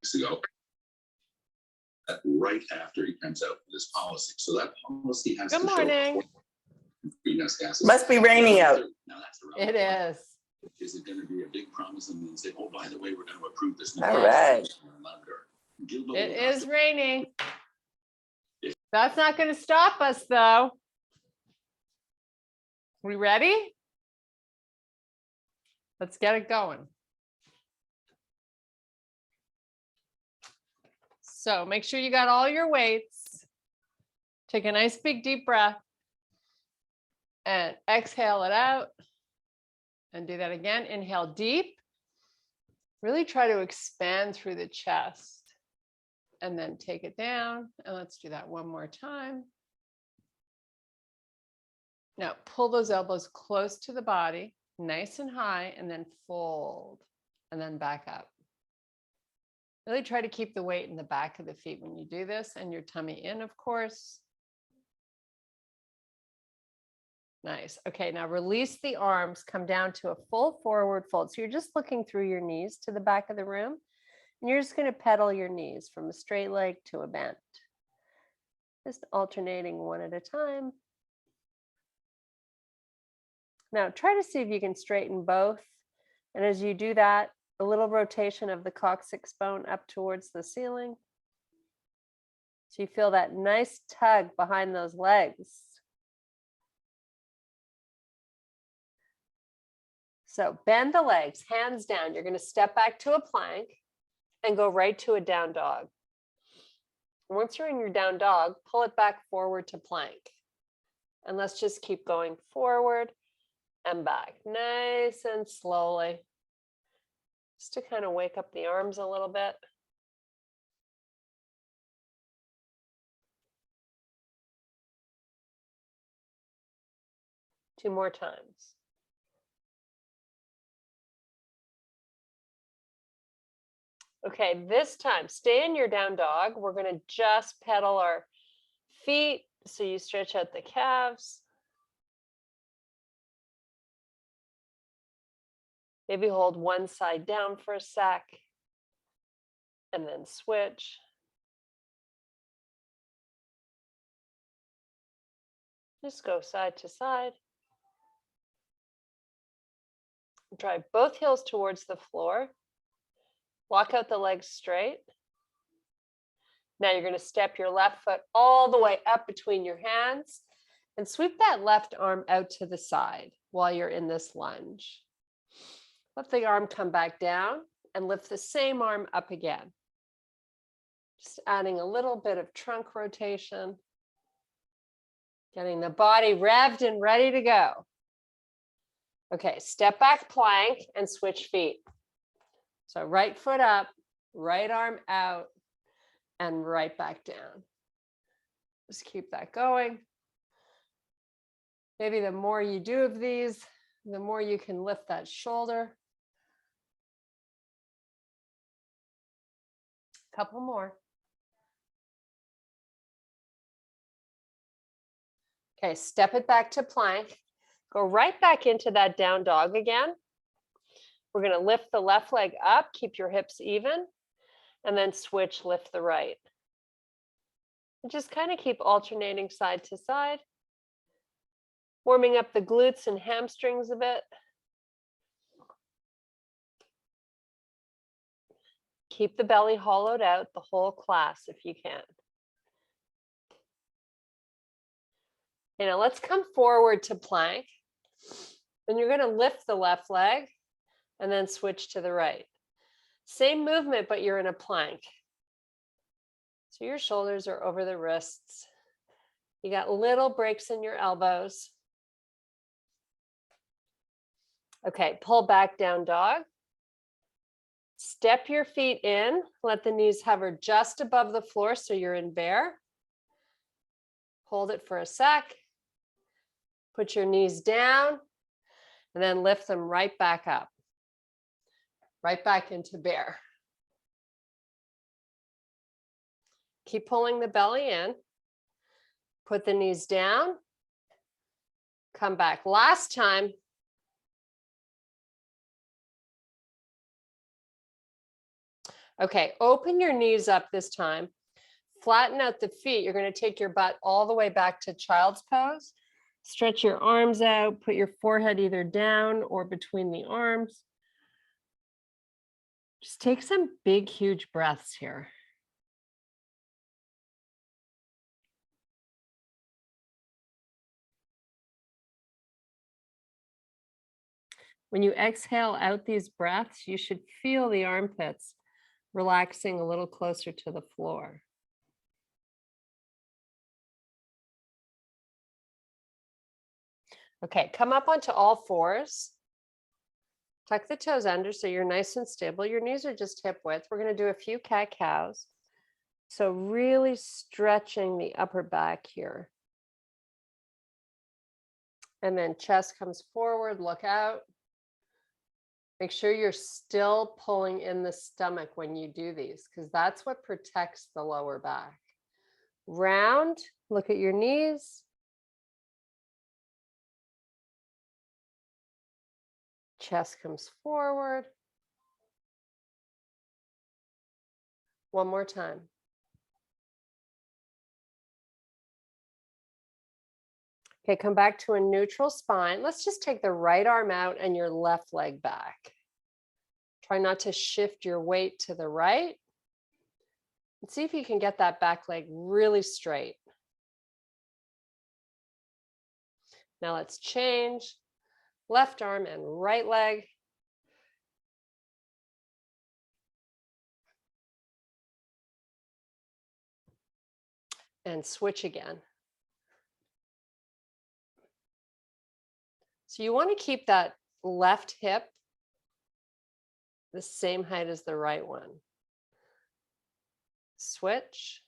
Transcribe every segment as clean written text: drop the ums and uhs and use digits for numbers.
weeks ago, right after he comes out with this policy. So that policy has Good to morning. show greenhouse gases. Must be raining out. Now that's It is. Is it going to be a big promise and then say, oh, by the way, we're going to approve this? All right. It is raining. That's not going to stop us, though. We ready? Let's get it going. So make sure you got all your weights. Take a nice big deep breath and exhale it out. And do that again. Inhale deep. Really try to expand through the chest. And then take it down. And let's do that one more time. Now pull those elbows close to the body, nice and high, and then fold, and then back up. Really try to keep the weight in the back of the feet when you do this, and your tummy in, of course. Nice. Okay, now release the arms, come down to a full forward fold. So you're just looking through your knees to the back of the room, and you're just going to pedal your knees from a straight leg to a bent. Just alternating one at a time. Now try to see if you can straighten both. And as you do that, a little rotation of the coccyx bone up towards the ceiling. So you feel that nice tug behind those legs. So bend the legs, hands down. You're going to step back to a plank and go right to a down dog. Once you're in your down dog, pull it back forward to plank. And let's just keep going forward and back, nice and slowly. Just to kind of wake up the arms a little bit. Two more times. Okay, this time, stay in your down dog. We're going to just pedal our feet so you stretch out the calves. Maybe hold one side down for a sec and then switch. Just go side to side. Drive both heels towards the floor. Walk out the legs straight. Now you're going to step your left foot all the way up between your hands and sweep that left arm out to the side while you're in this lunge. Let the arm come back down and lift the same arm up again. Just adding a little bit of trunk rotation. Getting the body revved and ready to go. Okay, step back plank and switch feet. So right foot up, right arm out, and right back down. Just keep that going. Maybe the more you do of these, the more you can lift that shoulder. Couple more. Okay, step it back to plank. Go right back into that down dog again. We're going to lift the left leg up, keep your hips even, and then switch, lift the right. And just kind of keep alternating side to side, warming up the glutes and hamstrings a bit. Keep the belly hollowed out the whole class if you can. You know, let's come forward to plank. And you're going to lift the left leg and then switch to the right. Same movement, but you're in a plank. So your shoulders are over the wrists. You got little breaks in your elbows. Okay, pull back down dog. Step your feet in, let the knees hover just above the floor so you're in bear. Hold it for a sec. Put your knees down and then lift them right back up. Right back into bear. Keep pulling the belly in. Put the knees down. Come back. Last time. Okay, open your knees up this time. Flatten out the feet. You're going to take your butt all the way back to child's pose. Stretch your arms out. Put your forehead either down or between the arms. Just take some big, huge breaths here. When you exhale out these breaths, you should feel the armpits relaxing a little closer to the floor. Okay, come up onto all fours. Tuck the toes under so you're nice and stable. Your knees are just hip width. We're going to do a few cat-cows. So really stretching the upper back here. And then chest comes forward, look out. Make sure you're still pulling in the stomach when you do these, because that's what protects the lower back. Round, look at your knees. Chest comes forward. One more time. Okay, come back to a neutral spine. Let's just take the right arm out and your left leg back. Try not to shift your weight to the right. And see if you can get that back leg really straight. Now let's change. Left arm and right leg. And switch again. So you want to keep that left hip the same height as the right one. Switch.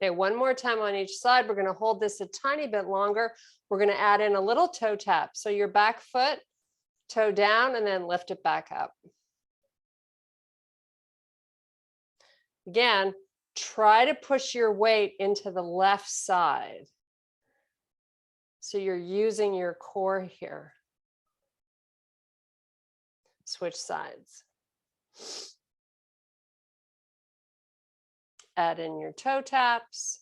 Okay, one more time on each side. We're going to hold this a tiny bit longer. We're going to add in a little toe tap. So your back foot, toe down, and then lift it back up. Again, try to push your weight into the left side. So you're using your core here. Switch sides. Add in your toe taps.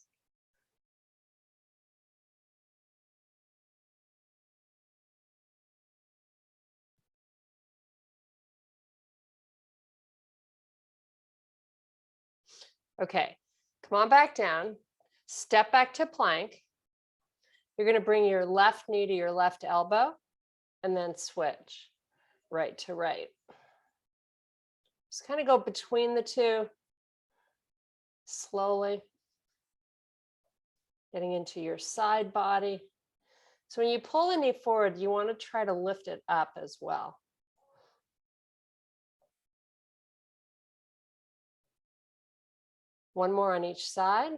Okay, come on back down. Step back to plank. You're going to bring your left knee to your left elbow and then switch right to right. Just kind of go between the two slowly, getting into your side body. So when you pull the knee forward, you want to try to lift it up as well. One more on each side.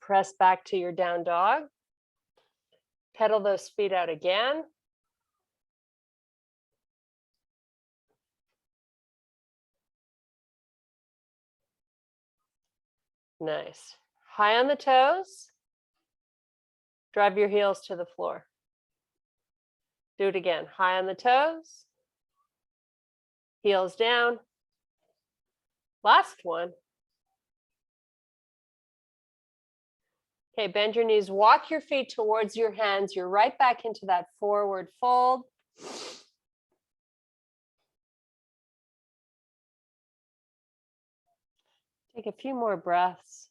Press back to your down dog. Pedal those feet out again. Nice. High on the toes. Drive your heels to the floor. Do it again. High on the toes. Heels down. Last one. Okay, bend your knees. Walk your feet towards your hands. You're right back into that forward fold. Take a few more breaths.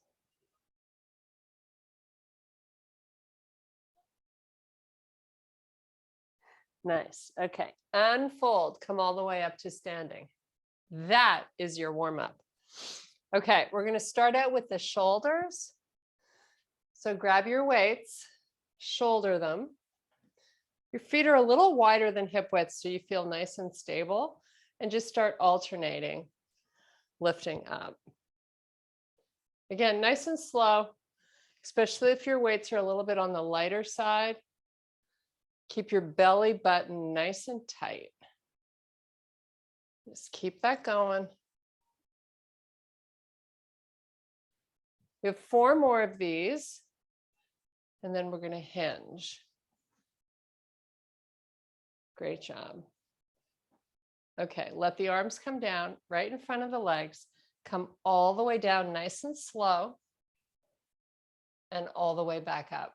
Nice. Okay. Unfold. Come all the way up to standing. That is your warm-up. Okay, we're going to start out with the shoulders. So grab your weights, shoulder them. Your feet are a little wider than hip width, so you feel nice and stable. And just start alternating, lifting up. Again, nice and slow, especially if your weights are a little bit on the lighter side. Keep your belly button nice and tight. Just keep that going. We have 4 more of these, and then we're going to hinge. Great job. Okay, let the arms come down right in front of the legs. Come all the way down nice and slow, and all the way back up.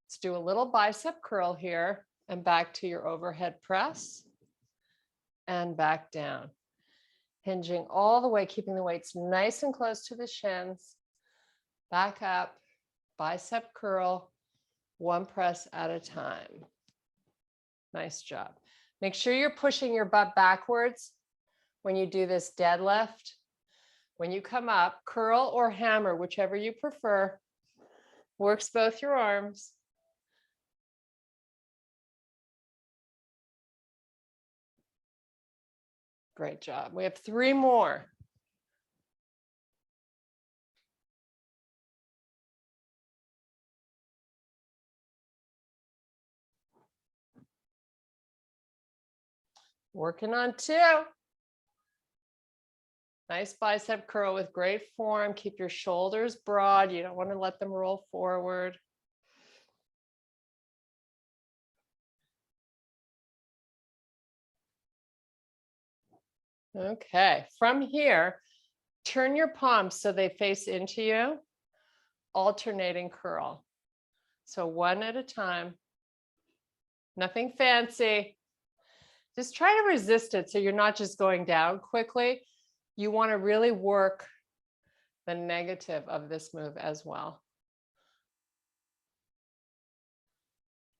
Let's do a little bicep curl here, and back to your overhead press, and back down. Hinging all the way, keeping the weights nice and close to the shins. Back up, bicep curl, 1 press at a time. Nice job. Make sure you're pushing your butt backwards when you do this deadlift. When you come up, curl or hammer, whichever you prefer. Works both your arms. Great job. We have 3 more. Working on 2. Nice bicep curl with great form. Keep your shoulders broad. You don't want to let them roll forward. Okay, from here, turn your palms so they face into you, alternating curl. So 1 at a time. Nothing fancy. Just try to resist it so you're not just going down quickly. You want to really work the negative of this move as well.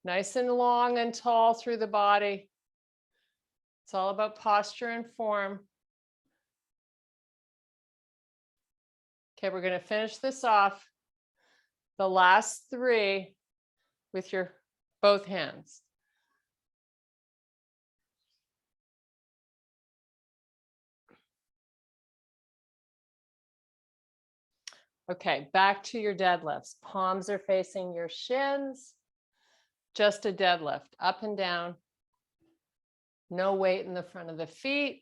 Nice and long and tall through the body. It's all about posture and form. Okay, we're going to finish this off. The last 3 with your both hands. Okay, back to your deadlifts. Palms are facing your shins. Just a deadlift, up and down. No weight in the front of the feet.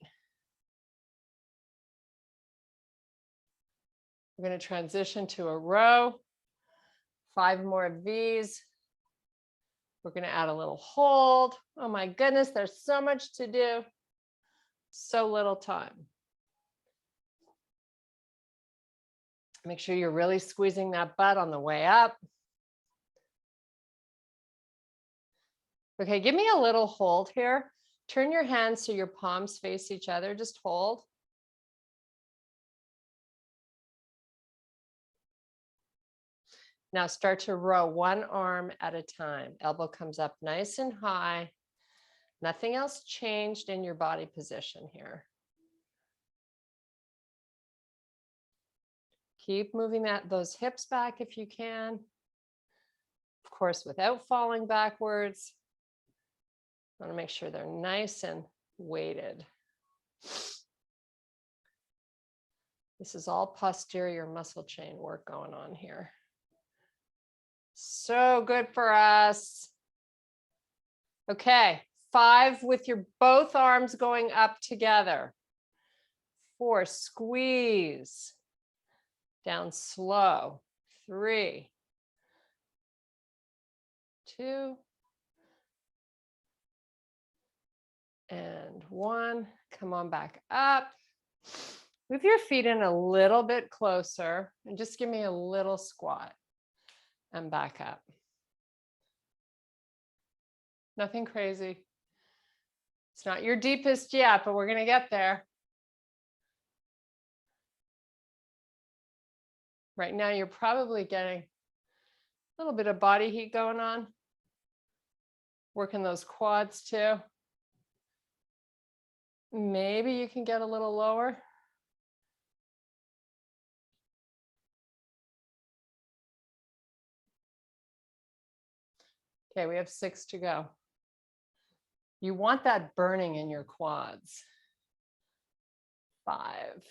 We're going to transition to a row. 5 more of these. We're going to add a little hold. Oh my goodness, there's so much to do. So little time. Make sure you're really squeezing that butt on the way up. Okay, give me a little hold here. Turn your hands so your palms face each other. Just hold. Now start to row 1 arm at a time. Elbow comes up nice and high. Nothing else changed in your body position here. Keep moving those hips back if you can. Of course, without falling backwards. Want to make sure they're nice and weighted. This is all posterior muscle chain work going on here. So good for us. Okay, 5 with your both arms going up together. 4, squeeze. Down slow. 3, 2, and 1. Come on back up. Move your feet in a little bit closer and just give me a little squat and back up. Nothing crazy. It's not your deepest yet, but we're going to get there. Right now, you're probably getting a little bit of body heat going on. Working those quads too. Maybe you can get a little lower. Okay, we have 6 to go. You want that burning in your quads. 5.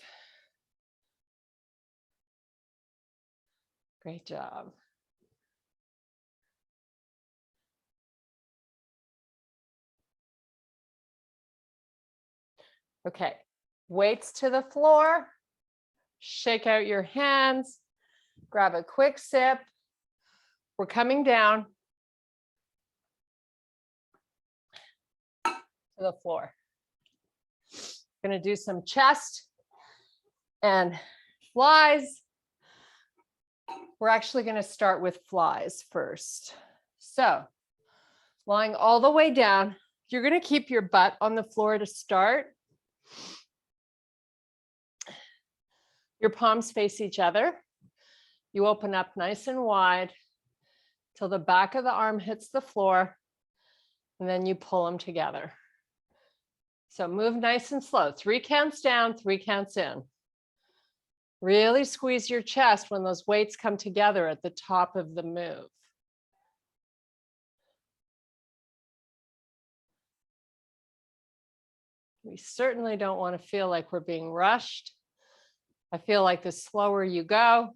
Great job. Okay, weights to the floor. Shake out your hands. Grab a quick sip. We're coming down to the floor. Going to do some chest and flies. We're actually going to start with flies first. So lying all the way down, you're going to keep your butt on the floor to start. Your palms face each other. You open up nice and wide till the back of the arm hits the floor, and then you pull them together. So move nice and slow. 3 counts down, 3 counts in. Really squeeze your chest when those weights come together at the top of the move. We certainly don't want to feel like we're being rushed. I feel like the slower you go,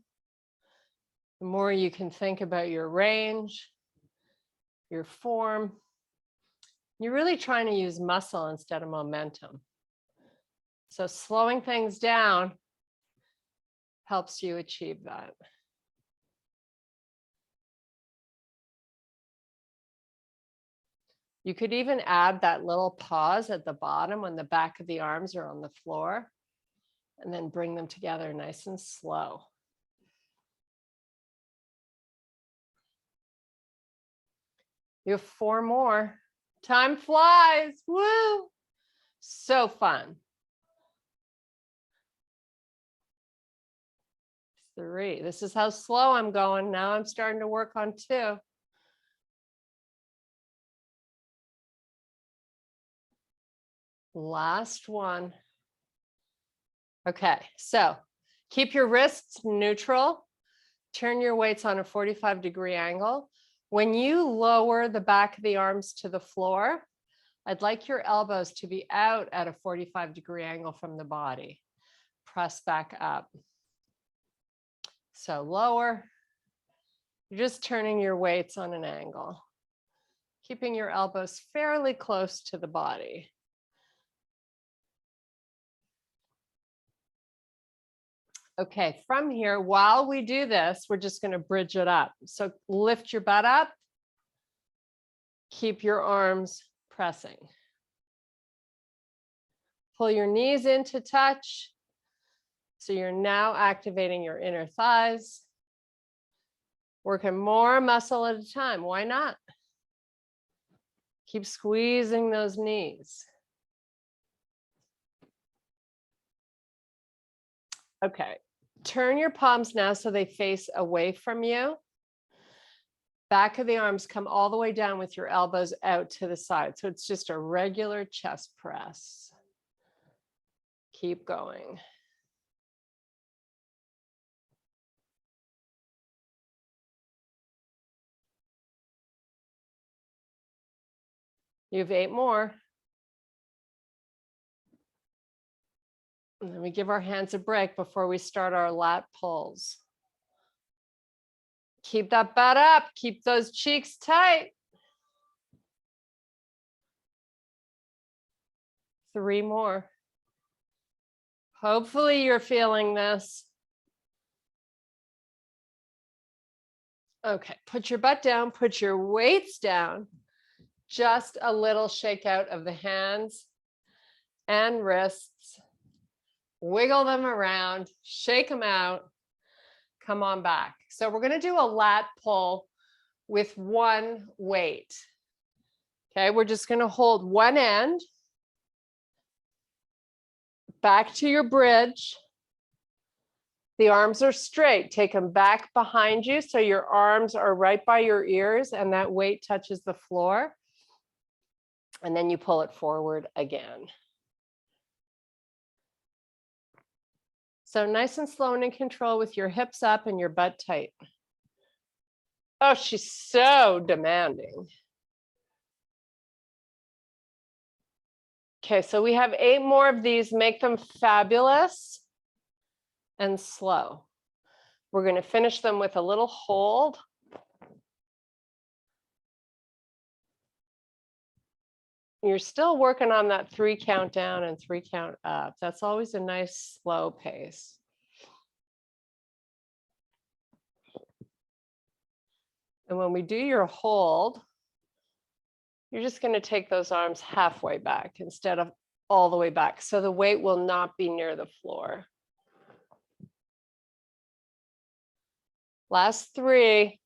the more you can think about your range, your form. You're really trying to use muscle instead of momentum. So slowing things down helps you achieve that. You could even add that little pause at the bottom when the back of the arms are on the floor, and then bring them together nice and slow. You have 4 more. Time flies. Woo! So fun. 3. This is how slow I'm going. Now I'm starting to work on 2. Last one. Okay, so keep your wrists neutral. Turn your weights on a 45-degree angle. When you lower the back of the arms to the floor, I'd like your elbows to be out at a 45-degree angle from the body. Press back up. So lower. You're just turning your weights on an angle, keeping your elbows fairly close to the body. Okay, from here, while we do this, we're just going to bridge it up. So lift your butt up. Keep your arms pressing. Pull your knees into touch. So you're now activating your inner thighs. Working more muscle at a time. Why not? Keep squeezing those knees. Okay. Turn your palms now so they face away from you. Back of the arms come all the way down with your elbows out to the side. So it's just a regular chest press. Keep going. You have 8 more. And then we give our hands a break before we start our lat pulls. Keep that butt up. Keep those cheeks tight. 3 more. Hopefully you're feeling this. Okay, put your butt down, put your weights down. Just a little shake out of the hands and wrists. Wiggle them around, shake them out, come on back. So we're going to do a lat pull with 1 weight. Okay, we're just going to hold one end back to your bridge. The arms are straight. Take them back behind you so your arms are right by your ears and that weight touches the floor. And then you pull it forward again. So nice and slow and in control with your hips up and your butt tight. Oh, she's so demanding. Okay, so we have 8 more of these. Make them fabulous and slow. We're going to finish them with a little hold. You're still working on that 3 count down and 3 count up. That's always a nice slow pace. And when we do your hold, you're just going to take those arms halfway back instead of all the way back. So the weight will not be near the floor. Last 3.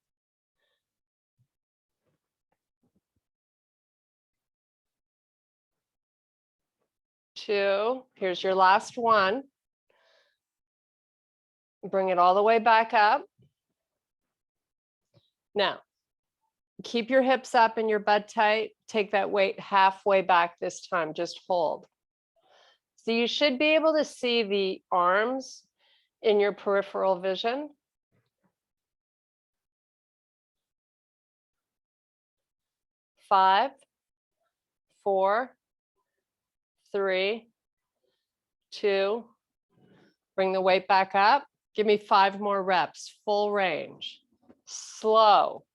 Two. Here's your last one. Bring it all the way back up. Now, keep your hips up and your butt tight. Take that weight halfway back this time. Just hold. So you should be able to see the arms in your peripheral vision. Five, 4, 3, 2. Bring the weight back up. Give me 5 more reps, full range. Slow.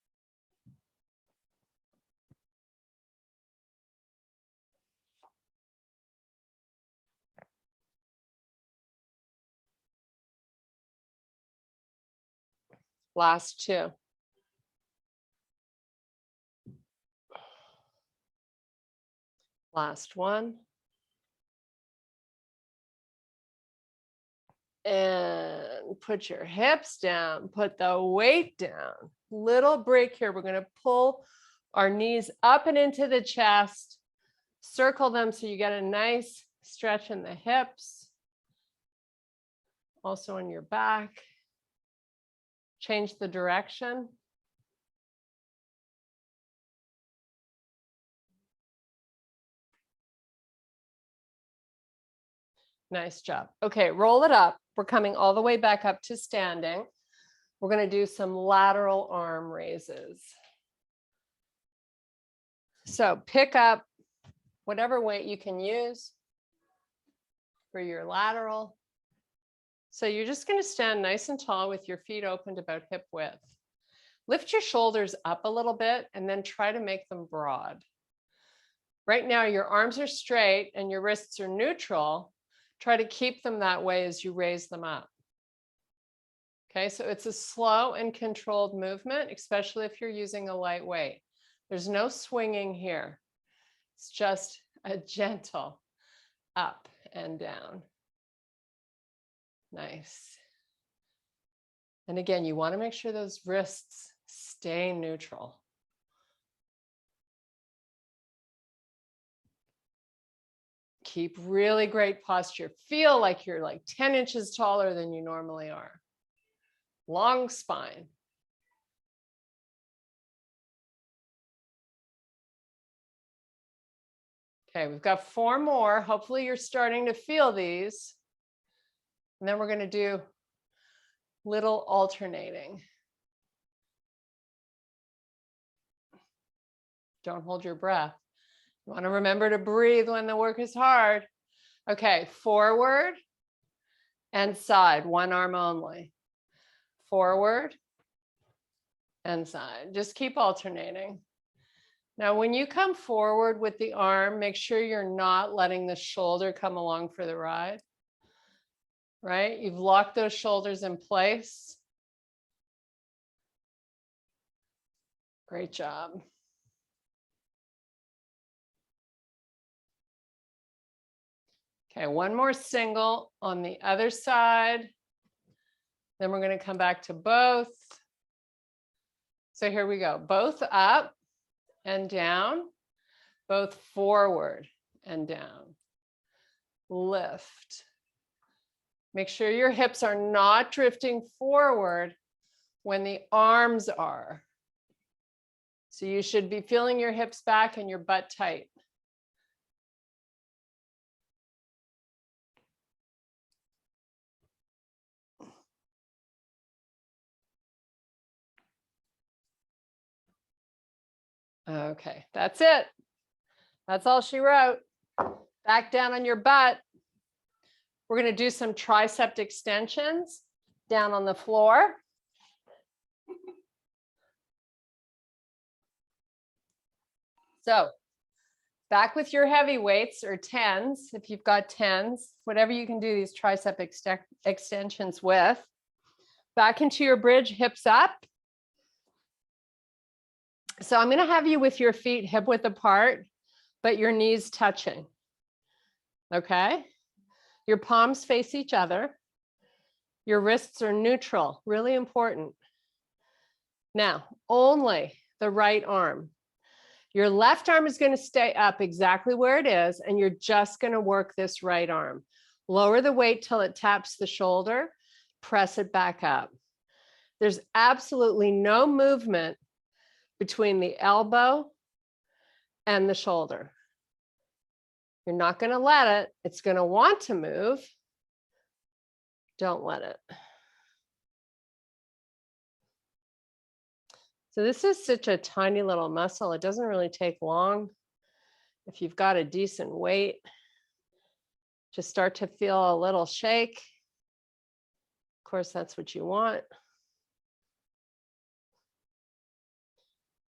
Last 2. Last 1. And put your hips down, put the weight down. Little break here. We're going to pull our knees up and into the chest. Circle them so you get a nice stretch in the hips. Also in your back. Change the direction. Nice job. Okay, roll it up. We're coming all the way back up to standing. We're going to do some lateral arm raises. So pick up whatever weight you can use for your lateral. So you're just going to stand nice and tall with your feet open to about hip width. Lift your shoulders up a little bit and then try to make them broad. Right now, your arms are straight and your wrists are neutral. Try to keep them that way as you raise them up. Okay, so it's a slow and controlled movement, especially if you're using a light weight. There's no swinging here. It's just a gentle up and down. Nice. And again, you want to make sure those wrists stay neutral. Keep really great posture. Feel like you're like 10 inches taller than you normally are. Long spine. Okay, we've got 4 more. Hopefully you're starting to feel these. And then we're going to do little alternating. Don't hold your breath. You want to remember to breathe when the work is hard. Okay, forward and side, one arm only. Forward and side. Just keep alternating. Now, when you come forward with the arm, make sure you're not letting the shoulder come along for the ride. Right? You've locked those shoulders in place. Great job. Okay, one more single on the other side. Then we're going to come back to both. So here we go. Both up and down, both forward and down. Lift. Make sure your hips are not drifting forward when the arms are. So you should be feeling your hips back and your butt tight. Okay, that's it. That's all she wrote. Back down on your butt. We're going to do some tricep extensions down on the floor. So back with your heavy weights or 10s, if you've got 10s, whatever you can do these tricep extensions with. Back into your bridge, hips up. So I'm going to have you with your feet hip width apart, but your knees touching. Okay? Your palms face each other. Your wrists are neutral, really important. Now, only the right arm. Your left arm is going to stay up exactly where it is, and you're just going to work this right arm. Lower the weight till it taps the shoulder, press it back up. There's absolutely no movement between the elbow and the shoulder. You're not going to let it. It's going to want to move. Don't let it. So this is such a tiny little muscle. It doesn't really take long. If you've got a decent weight, just start to feel a little shake. Of course, that's what you want.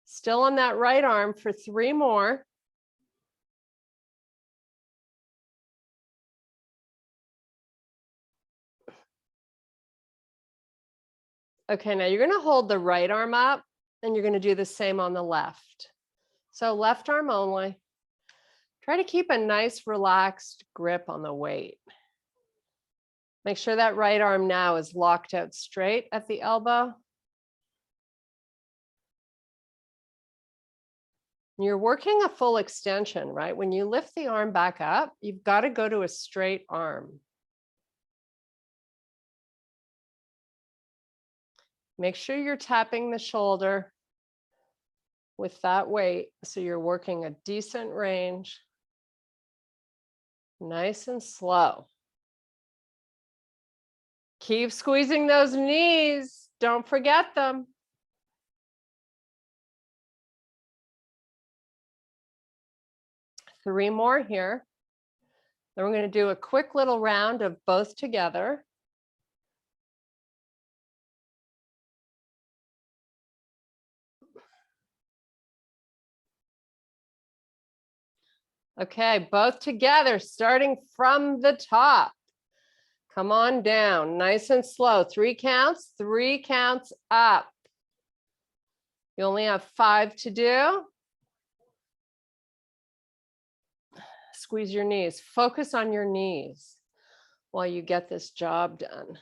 Still on that right arm for 3 more. Okay, now you're going to hold the right arm up and you're going to do the same on the left. So left arm only. Try to keep a nice relaxed grip on the weight. Make sure that right arm now is locked out straight at the elbow. You're working a full extension, right? When you lift the arm back up, you've got to go to a straight arm. Make sure you're tapping the shoulder with that weight so you're working a decent range. Nice and slow. Keep squeezing those knees. Don't forget them. Three more here. Then we're going to do a quick little round of both together. Okay, both together, starting from the top. Come on down, nice and slow. 3 counts, 3 counts up. You only have 5 to do. Squeeze your knees. Focus on your knees while you get this job done.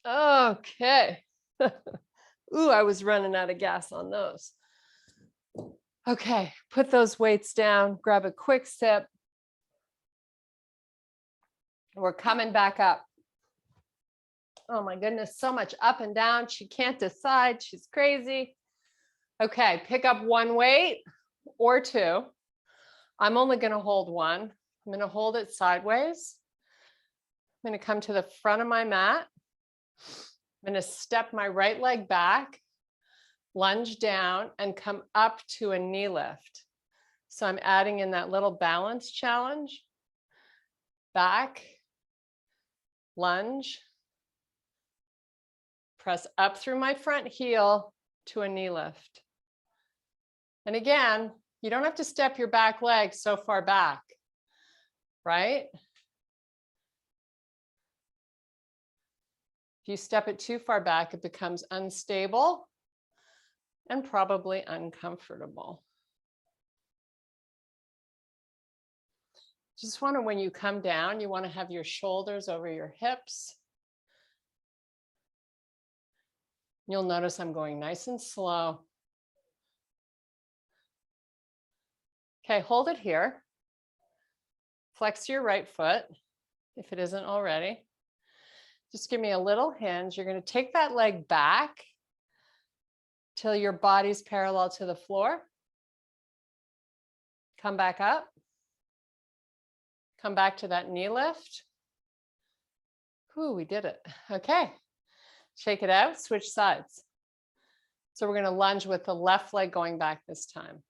Okay. Ooh, I was running out of gas on those. Okay, put those weights down, grab a quick sip. We're coming back up. Oh my goodness, so much up and down. She can't decide. She's crazy. Okay, pick up 1 weight or 2. I'm only going to hold 1. I'm going to hold it sideways. I'm going to come to the front of my mat. I'm going to step my right leg back, lunge down, and come up to a knee lift. So I'm adding in that little balance challenge. Back, lunge, press up through my front heel to a knee lift. And again, you don't have to step your back leg so far back, right? If you step it too far back, it becomes unstable and probably uncomfortable. Just want to, when you come down, you want to have your shoulders over your hips. You'll notice I'm going nice and slow. Okay, hold it here. Flex your right foot if it isn't already. Just give me a little hinge. You're going to take that leg back till your body's parallel to the floor. Come back up. Come back to that knee lift. Ooh, we did it. Okay. Shake it out, switch sides. So we're going to lunge with the left leg going back this time.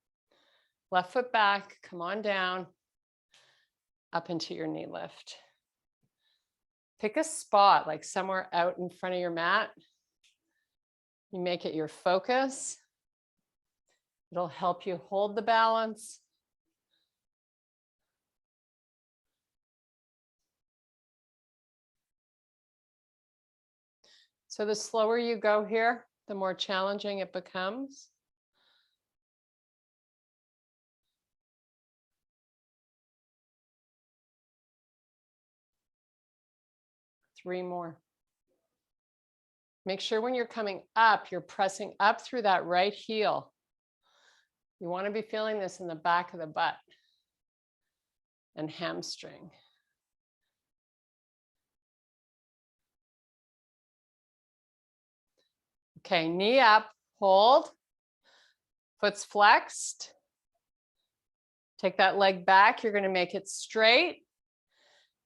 Left foot back, come on down, up into your knee lift. Pick a spot, like somewhere out in front of your mat. You make it your focus. It'll help you hold the balance. So the slower you go here, the more challenging it becomes. Three more. Make sure when you're coming up, you're pressing up through that right heel. You want to be feeling this in the back of the butt and hamstring. Okay, knee up, hold, foot's flexed. Take that leg back, you're going to make it straight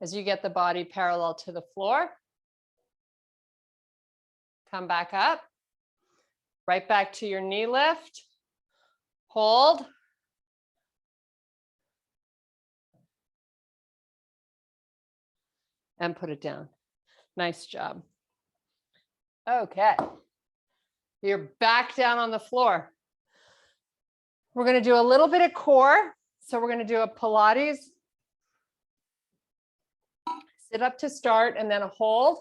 as you get the body parallel to the floor. Come back up, right back to your knee lift, hold. And put it down. Nice job. Okay. You're back down on the floor. We're going to do a little bit of core. So we're going to do a Pilates. Sit up to start and then a hold.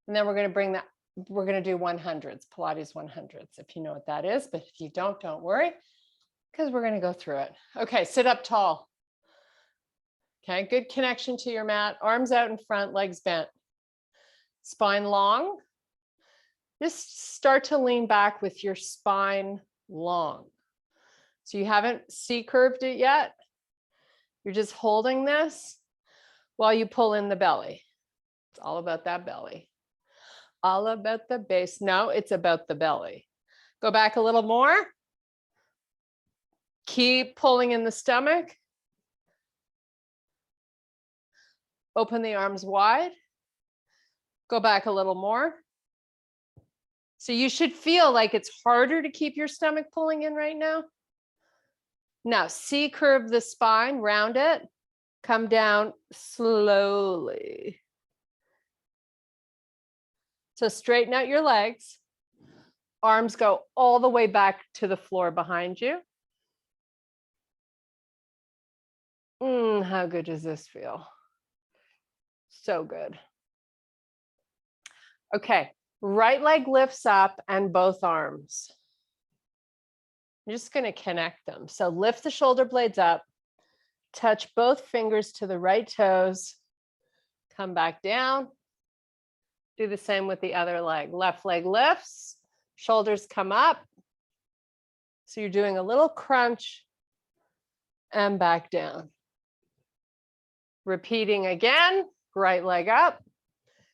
And then we're going to bring that, we're going to do 100s, Pilates 100s, if you know what that is. But if you don't worry, because we're going to go through it. Okay, sit up tall. Okay, good connection to your mat. Arms out in front, legs bent. Spine long. Just start to lean back with your spine long. So you haven't C-curved it yet. You're just holding this while you pull in the belly. It's all about that belly. All about the base. No, it's about the belly. Go back a little more. Keep pulling in the stomach. Open the arms wide. Go back a little more. So you should feel like it's harder to keep your stomach pulling in right now. Now, C-curve the spine, round it, come down slowly. So straighten out your legs. Arms go all the way back to the floor behind you. How good does this feel? So good. Okay, right leg lifts up and both arms. I'm just going to connect them. So lift the shoulder blades up, touch both fingers to the right toes, come back down. Do the same with the other leg. Left leg lifts, shoulders come up. So you're doing a little crunch and back down. Repeating again, right leg up,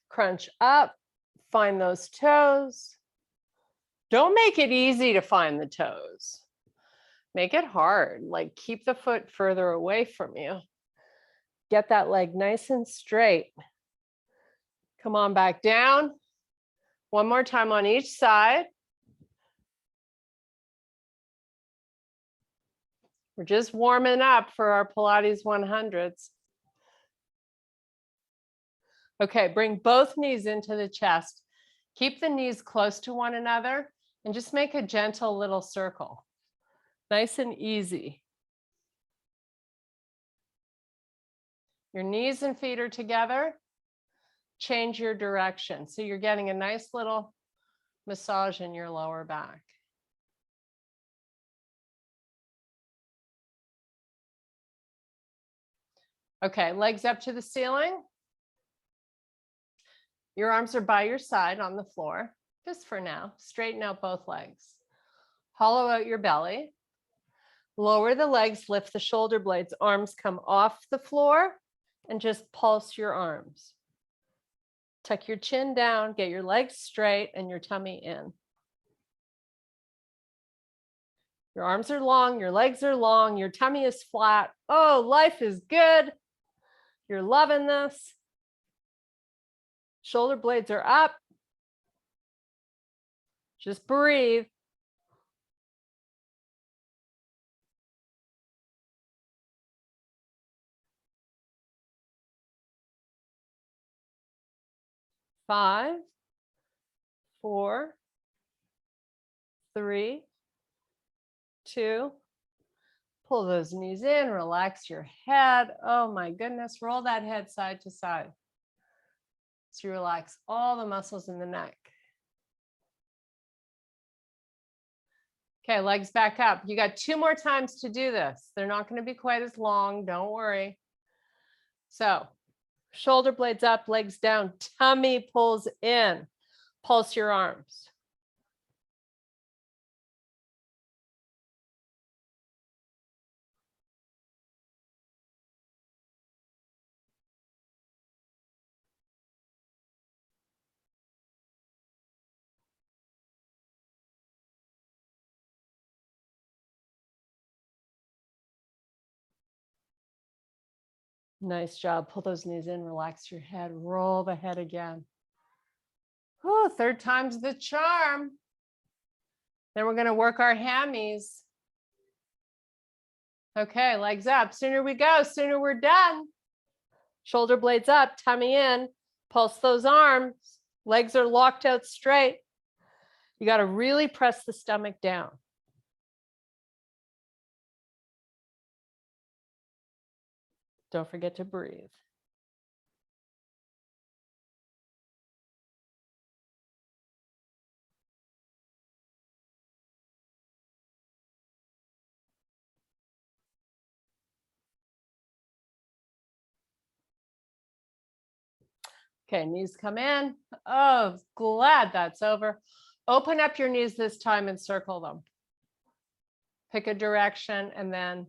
crunch up, find those toes. Don't make it easy to find the toes. Make it hard, like keep the foot further away from you. Get that leg nice and straight. Come on back down. One more time on each side. We're just warming up for our Pilates 100s. Okay, bring both knees into the chest. Keep the knees close to one another and just make a gentle little circle. Nice and easy. Your knees and feet are together. Change your direction. So you're getting a nice little massage in your lower back. Okay, legs up to the ceiling. Your arms are by your side on the floor, just for now. Straighten out both legs. Hollow out your belly. Lower the legs, lift the shoulder blades. Arms come off the floor and just pulse your arms. Tuck your chin down, get your legs straight and your tummy in. Your arms are long, your legs are long, your tummy is flat. Oh, life is good. You're loving this. Shoulder blades are up. Just breathe. Five, 4, 3, 2. Pull those knees in, relax your head. Oh my goodness, roll that head side to side. So you relax all the muscles in the neck. Okay, legs back up. You got 2 more times to do this. They're not going to be quite as long. Don't worry. So shoulder blades up, legs down, tummy pulls in. Pulse your arms. Nice job. Pull those knees in, relax your head, roll the head again. Oh, 3rd time's the charm. Then we're going to work our hammies. Okay, legs up. Sooner we go, sooner we're done. Shoulder blades up, tummy in, pulse those arms. Legs are locked out straight. You got to really press the stomach down. Don't forget to breathe. Okay, knees come in. Oh, glad that's over. Open up your knees this time and circle them. Pick a direction and then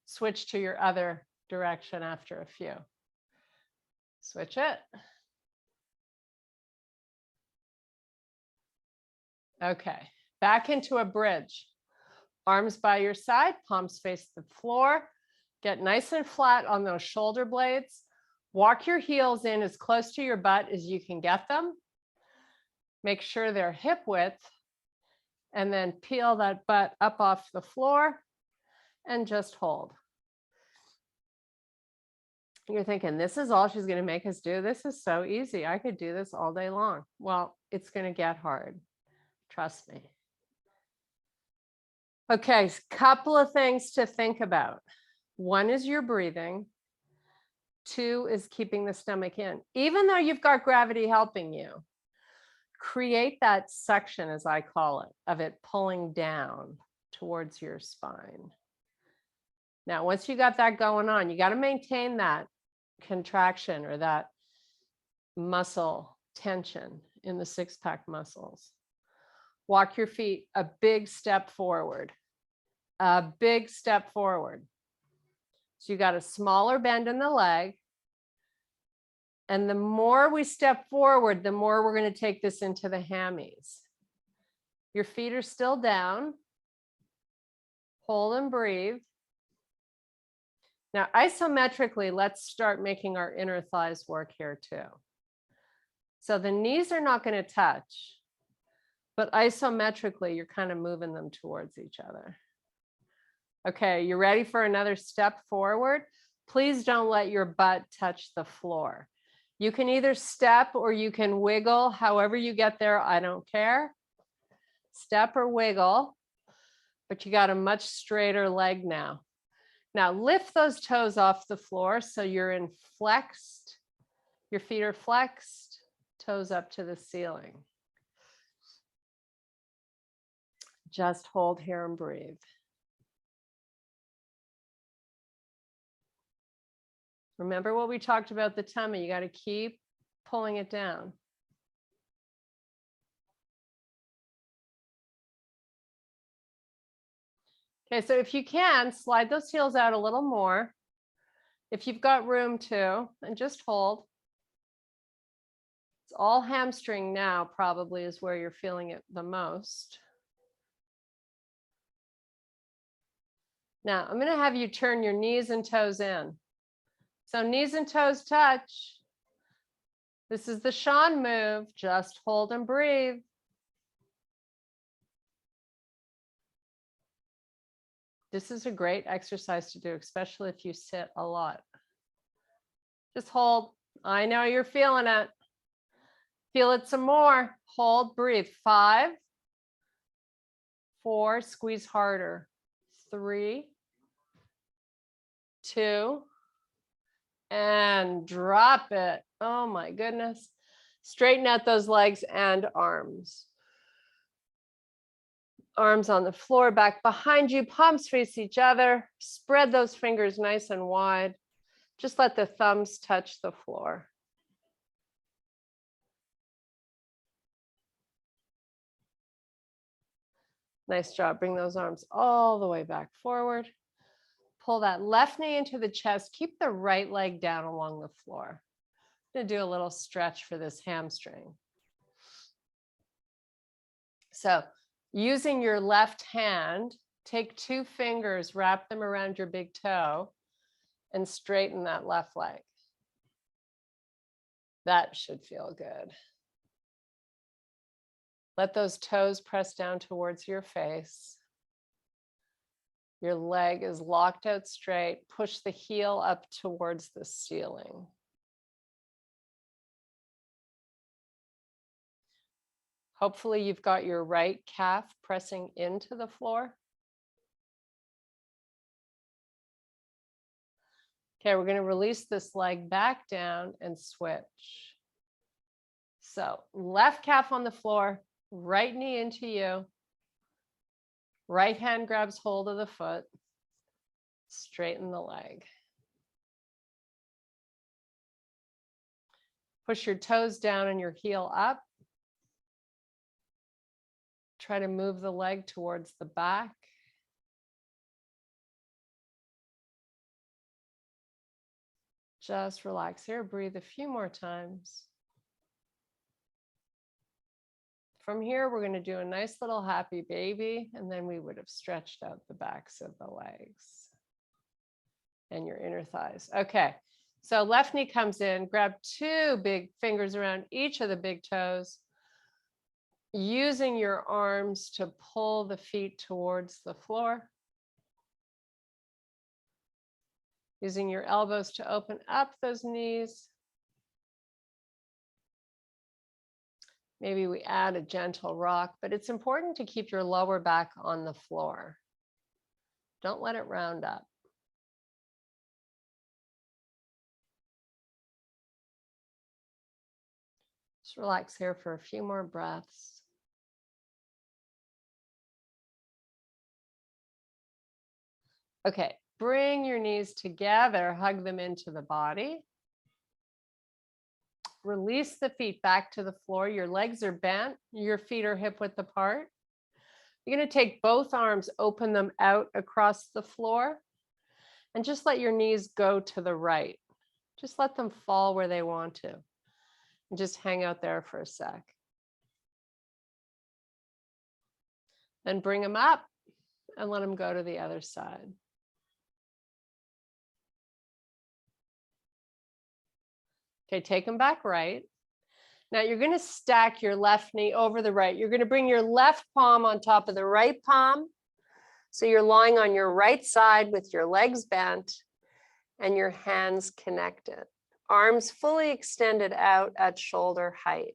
switch to your other direction after a few. Switch it. Okay, back into a bridge. Arms by your side, palms face the floor. Get nice and flat on those shoulder blades. Walk your heels in as close to your butt as you can get them. Make sure they're hip width, and then peel that butt up off the floor and just hold. You're thinking, this is all she's going to make us do? This is so easy. I could do this all day long. Well, it's going to get hard. Trust me. Okay, couple of things to think about. 1 is your breathing. 2 is keeping the stomach in. Even though you've got gravity helping you, create that suction, as I call it, of it pulling down towards your spine. Now, once you got that going on, you got to maintain that contraction or that muscle tension in the 6-pack muscles. Walk your feet a big step forward, a big step forward. So you got a smaller bend in the leg. And the more we step forward, the more we're going to take this into the hammies. Your feet are still down. Hold and breathe. Now, isometrically, let's start making our inner thighs work here too. So the knees are not going to touch, but isometrically, you're kind of moving them towards each other. Okay, you ready for another step forward? Please don't let your butt touch the floor. You can either step or you can wiggle. However you get there, I don't care. Step or wiggle, but you got a much straighter leg now. Now lift those toes off the floor so you're in flexed. Your feet are flexed, toes up to the ceiling. Just hold here and breathe. Remember what we talked about the tummy. You got to keep pulling it down. Okay, so if you can, slide those heels out a little more. If you've got room to, and just hold. It's all hamstring now, probably is where you're feeling it the most. Now, I'm going to have you turn your knees and toes in. So knees and toes touch. This is the Sean move. Just hold and breathe. This is a great exercise to do, especially if you sit a lot. Just hold. I know you're feeling it. Feel it some more. Hold, breathe. 5, 4, squeeze harder. 3, 2, and drop it. Oh my goodness. Straighten out those legs and arms. Arms on the floor, back behind you, palms face each other. Spread those fingers nice and wide. Just let the thumbs touch the floor. Nice job. Bring those arms all the way back forward. Pull that left knee into the chest. Keep the right leg down along the floor. I'm going to do a little stretch for this hamstring. So using your left hand, take 2 fingers, wrap them around your big toe, and straighten that left leg. That should feel good. Let those toes press down towards your face. Your leg is locked out straight. Push the heel up towards the ceiling. Hopefully you've got your right calf pressing into the floor. Okay, we're going to release this leg back down and switch. So left calf on the floor, right knee into you. Right hand grabs hold of the foot. Straighten the leg. Push your toes down and your heel up. Try to move the leg towards the back. Just relax here. Breathe a few more times. From here, we're going to do a nice little happy baby, and then we would have stretched out the backs of the legs and your inner thighs. Okay, so left knee comes in, grab 2 big fingers around each of the big toes, using your arms to pull the feet towards the floor. Using your elbows to open up those knees. Maybe we add a gentle rock, but it's important to keep your lower back on the floor. Don't let it round up. Just relax here for a few more breaths. Okay, bring your knees together, hug them into the body. Release the feet back to the floor. Your legs are bent. Your feet are hip width apart. You're going to take both arms, open them out across the floor, and just let your knees go to the right. Just let them fall where they want to. And just hang out there for a sec. Then bring them up and let them go to the other side. Okay, take them back right. Now you're going to stack your left knee over the right. You're going to bring your left palm on top of the right palm. So you're lying on your right side with your legs bent and your hands connected. Arms fully extended out at shoulder height.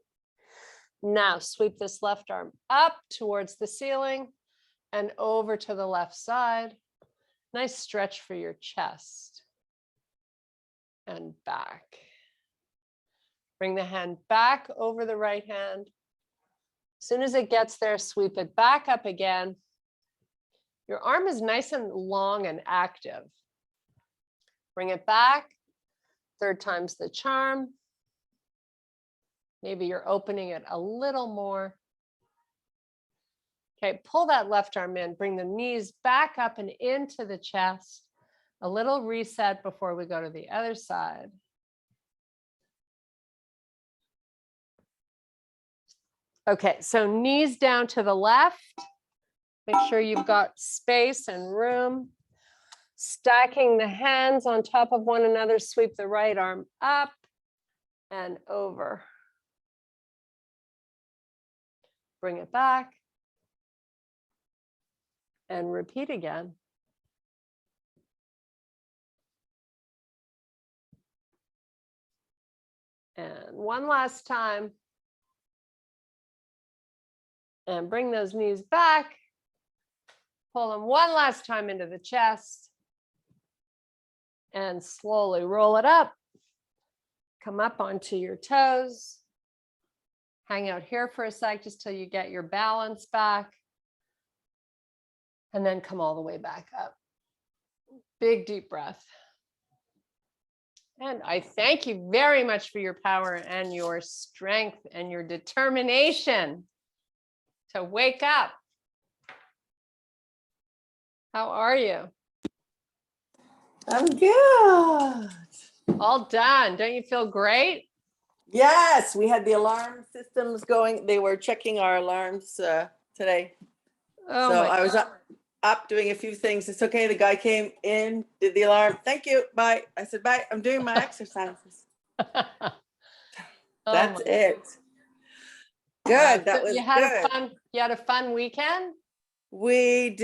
Now sweep this left arm up towards the ceiling and over to the left side. Nice stretch for your chest and back. Bring the hand back over the right hand. As soon as it gets there, sweep it back up again. Your arm is nice and long and active. Bring it back. 3rd time's the charm. Maybe you're opening it a little more. Okay, pull that left arm in. Bring the knees back up and into the chest. A little reset before we go to the other side. Okay, so knees down to the left. Make sure you've got space and room. Stacking the hands on top of one another, sweep the right arm up and over. Bring it back. And repeat again. And one last time. And bring those knees back. Pull them one last time into the chest. And slowly roll it up. Come up onto your toes. Hang out here for a sec just till you get your balance back. And then come all the way back up. Big deep breath. And I thank you very much for your power and your strength and your determination to wake up. How are you? I'm good. All done. Don't you feel great? Yes, we had the alarm systems going. They were checking our alarms today. Oh So my I was God. up doing a few things. It's okay. The guy came in, did the alarm. Thank you. Bye. I said, bye. I'm doing my exercises. Oh That's my- it. wow. Good. That So was you had good. you had a fun weekend? We